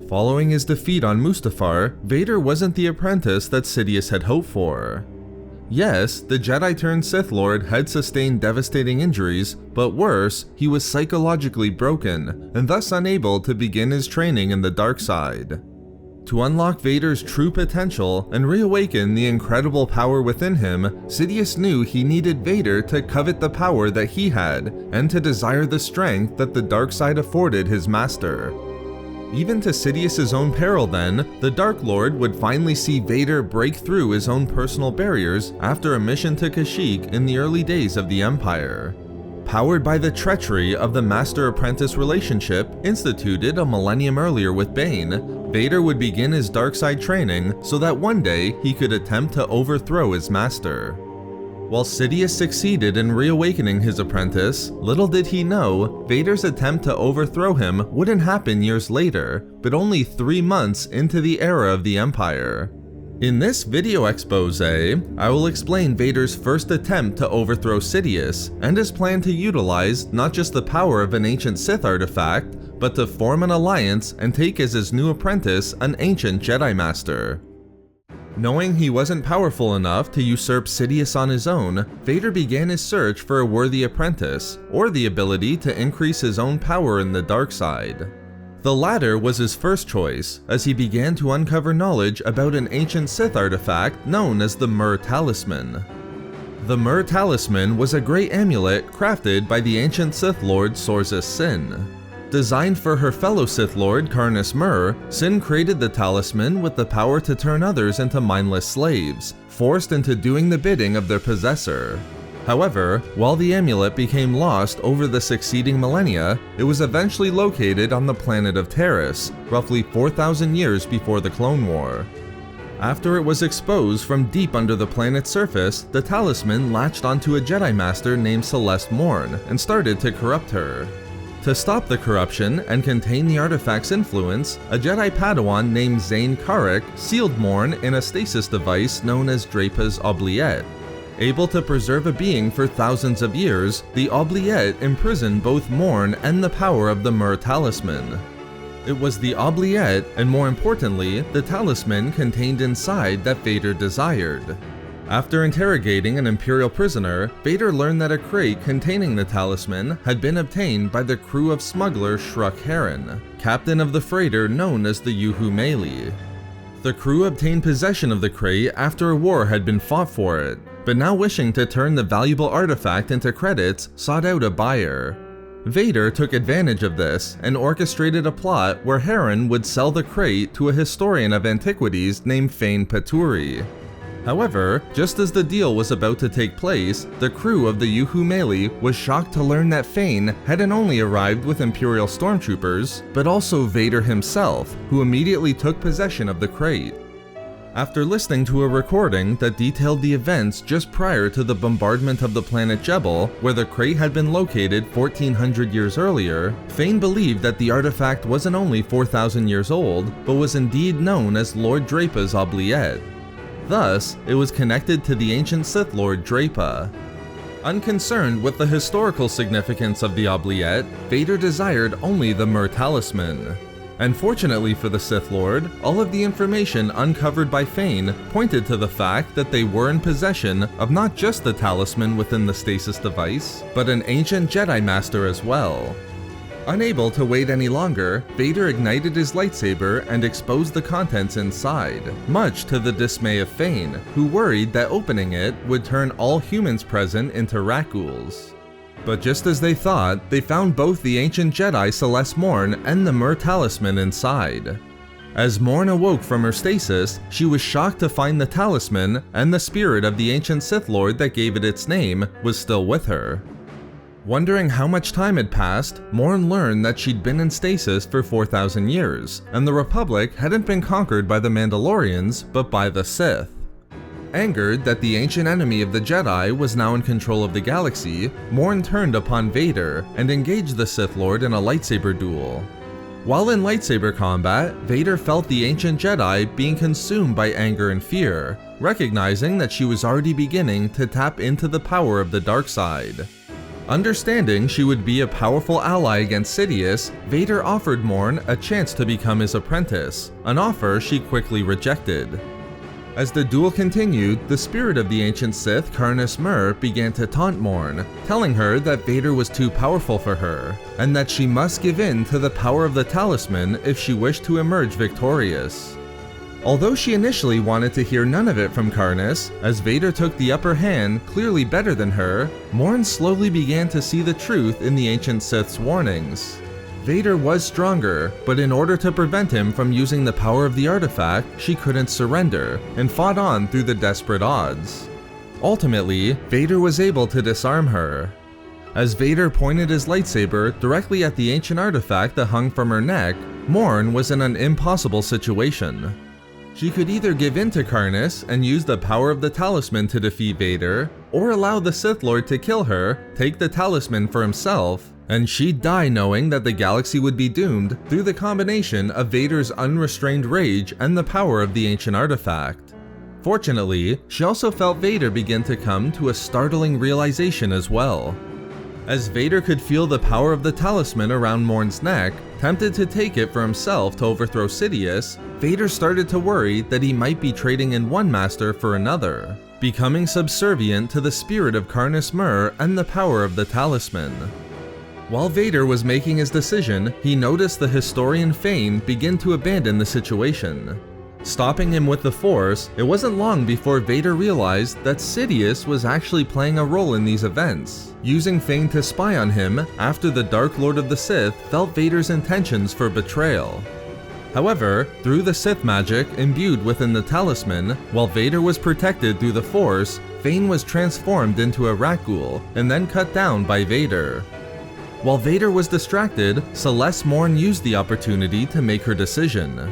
Following his defeat on Mustafar, Vader wasn't the apprentice that Sidious had hoped for. Yes, the Jedi turned Sith Lord had sustained devastating injuries, but worse, he was psychologically broken, and thus unable to begin his training in the dark side. To unlock Vader's true potential and reawaken the incredible power within him, Sidious knew he needed Vader to covet the power that he had, and to desire the strength that the dark side afforded his master. Even to Sidious's own peril then, the Dark Lord would finally see Vader break through his own personal barriers after a mission to Kashyyyk in the early days of the Empire. Powered by the treachery of the master-apprentice relationship instituted a millennium earlier with Bane, Vader would begin his dark side training so that one day he could attempt to overthrow his master. While Sidious succeeded in reawakening his apprentice, little did he know, Vader's attempt to overthrow him wouldn't happen years later, but only 3 months into the era of the Empire. In this video expose, I will explain Vader's first attempt to overthrow Sidious, and his plan to utilize not just the power of an ancient Sith artifact, but to form an alliance and take as his new apprentice an ancient Jedi Master. Knowing he wasn't powerful enough to usurp Sidious on his own, Vader began his search for a worthy apprentice, or the ability to increase his own power in the dark side. The latter was his first choice, as he began to uncover knowledge about an ancient Sith artifact known as the Muur Talisman. The Muur Talisman was a great amulet crafted by the ancient Sith Lord Sorza Sin. Designed for her fellow Sith Lord Karness Muur, Sin created the talisman with the power to turn others into mindless slaves, forced into doing the bidding of their possessor. However, while the amulet became lost over the succeeding millennia, it was eventually located on the planet of Taris, roughly 4,000 years before the Clone War. After it was exposed from deep under the planet's surface, the talisman latched onto a Jedi Master named Celeste Morne and started to corrupt her. To stop the corruption and contain the artifact's influence, a Jedi Padawan named Zane Karek sealed Morne in a stasis device known as Drapa's Oubliette. Able to preserve a being for thousands of years, the Oubliette imprisoned both Morne and the power of the Muur Talisman. It was the Oubliette, and more importantly, the talisman contained inside that Vader desired. After interrogating an Imperial prisoner, Vader learned that a crate containing the talisman had been obtained by the crew of smuggler Shruk Heron, captain of the freighter known as the Rvmuller. The crew obtained possession of the crate after a war had been fought for it, but now wishing to turn the valuable artifact into credits, sought out a buyer. Vader took advantage of this and orchestrated a plot where Heron would sell the crate to a historian of antiquities named Fane Paturi. However, just as the deal was about to take place, the crew of the Rvmuller was shocked to learn that Fane hadn't only arrived with Imperial stormtroopers, but also Vader himself, who immediately took possession of the crate. After listening to a recording that detailed the events just prior to the bombardment of the planet Jebel, where the crate had been located 1400 years earlier, Fane believed that the artifact wasn't only 4,000 years old, but was indeed known as Lord Drapa's Oubliette. Thus, it was connected to the ancient Sith Lord Drapa. Unconcerned with the historical significance of the Oubliette, Vader desired only the Muur Talisman. Unfortunately for the Sith Lord, all of the information uncovered by Fane pointed to the fact that they were in possession of not just the talisman within the stasis device, but an ancient Jedi Master as well. Unable to wait any longer, Vader ignited his lightsaber and exposed the contents inside, much to the dismay of Fane, who worried that opening it would turn all humans present into rat-ghouls. But just as they thought, they found both the ancient Jedi Celeste Morne and the Muur Talisman inside. As Morne awoke from her stasis, she was shocked to find the talisman and the spirit of the ancient Sith Lord that gave it its name was still with her. Wondering how much time had passed, Morne learned that she'd been in stasis for 4,000 years, and the Republic hadn't been conquered by the Mandalorians, but by the Sith. Angered that the ancient enemy of the Jedi was now in control of the galaxy, Morne turned upon Vader and engaged the Sith Lord in a lightsaber duel. While in lightsaber combat, Vader felt the ancient Jedi being consumed by anger and fear, recognizing that she was already beginning to tap into the power of the dark side. Understanding she would be a powerful ally against Sidious, Vader offered Morne a chance to become his apprentice, an offer she quickly rejected. As the duel continued, the spirit of the ancient Sith, Muur, began to taunt Morne, telling her that Vader was too powerful for her, and that she must give in to the power of the talisman if she wished to emerge victorious. Although she initially wanted to hear none of it from Karnus, as Vader took the upper hand, clearly better than her, Morne slowly began to see the truth in the ancient Sith's warnings. Vader was stronger, but in order to prevent him from using the power of the artifact, she couldn't surrender, and fought on through the desperate odds. Ultimately, Vader was able to disarm her. As Vader pointed his lightsaber directly at the ancient artifact that hung from her neck, Morne was in an impossible situation. She could either give in to Karnus and use the power of the talisman to defeat Vader, or allow the Sith Lord to kill her, take the talisman for himself, and she'd die knowing that the galaxy would be doomed through the combination of Vader's unrestrained rage and the power of the ancient artifact. Fortunately, she also felt Vader begin to come to a startling realization as well. As Vader could feel the power of the talisman around Morne's neck, tempted to take it for himself to overthrow Sidious, Vader started to worry that he might be trading in one master for another, becoming subservient to the spirit of Muur and the power of the talisman. While Vader was making his decision, he noticed the historian Fane begin to abandon the situation. Stopping him with the Force, it wasn't long before Vader realized that Sidious was actually playing a role in these events, using Fane to spy on him after the Dark Lord of the Sith felt Vader's intentions for betrayal. However, through the Sith magic imbued within the talisman, while Vader was protected through the Force, Fane was transformed into a Rvmuller and then cut down by Vader. While Vader was distracted, Celeste Morne used the opportunity to make her decision.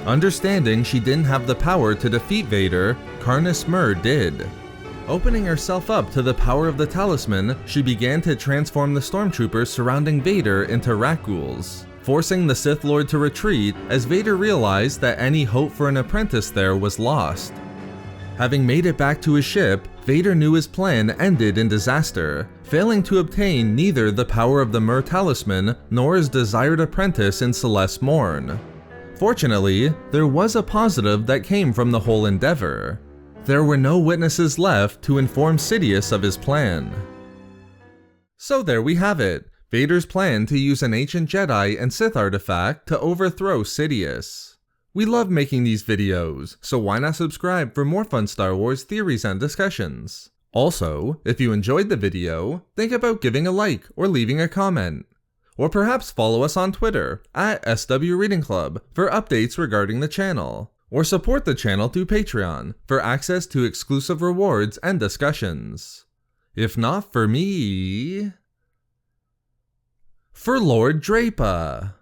Understanding she didn't have the power to defeat Vader, Muur did. Opening herself up to the power of the talisman, she began to transform the stormtroopers surrounding Vader into Rvmullers, forcing the Sith Lord to retreat as Vader realized that any hope for an apprentice there was lost. Having made it back to his ship, Vader knew his plan ended in disaster, failing to obtain neither the power of the Muur Talisman nor his desired apprentice in Celeste Morne. Fortunately, there was a positive that came from the whole endeavor. There were no witnesses left to inform Sidious of his plan. So there we have it, Vader's plan to use an ancient Jedi and Sith artifact to overthrow Sidious. We love making these videos, so why not subscribe for more fun Star Wars theories and discussions? Also, if you enjoyed the video, think about giving a like or leaving a comment. Or perhaps follow us on Twitter at SW Reading Club for updates regarding the channel. Or support the channel through Patreon for access to exclusive rewards and discussions. If not for me... for Lord Draper.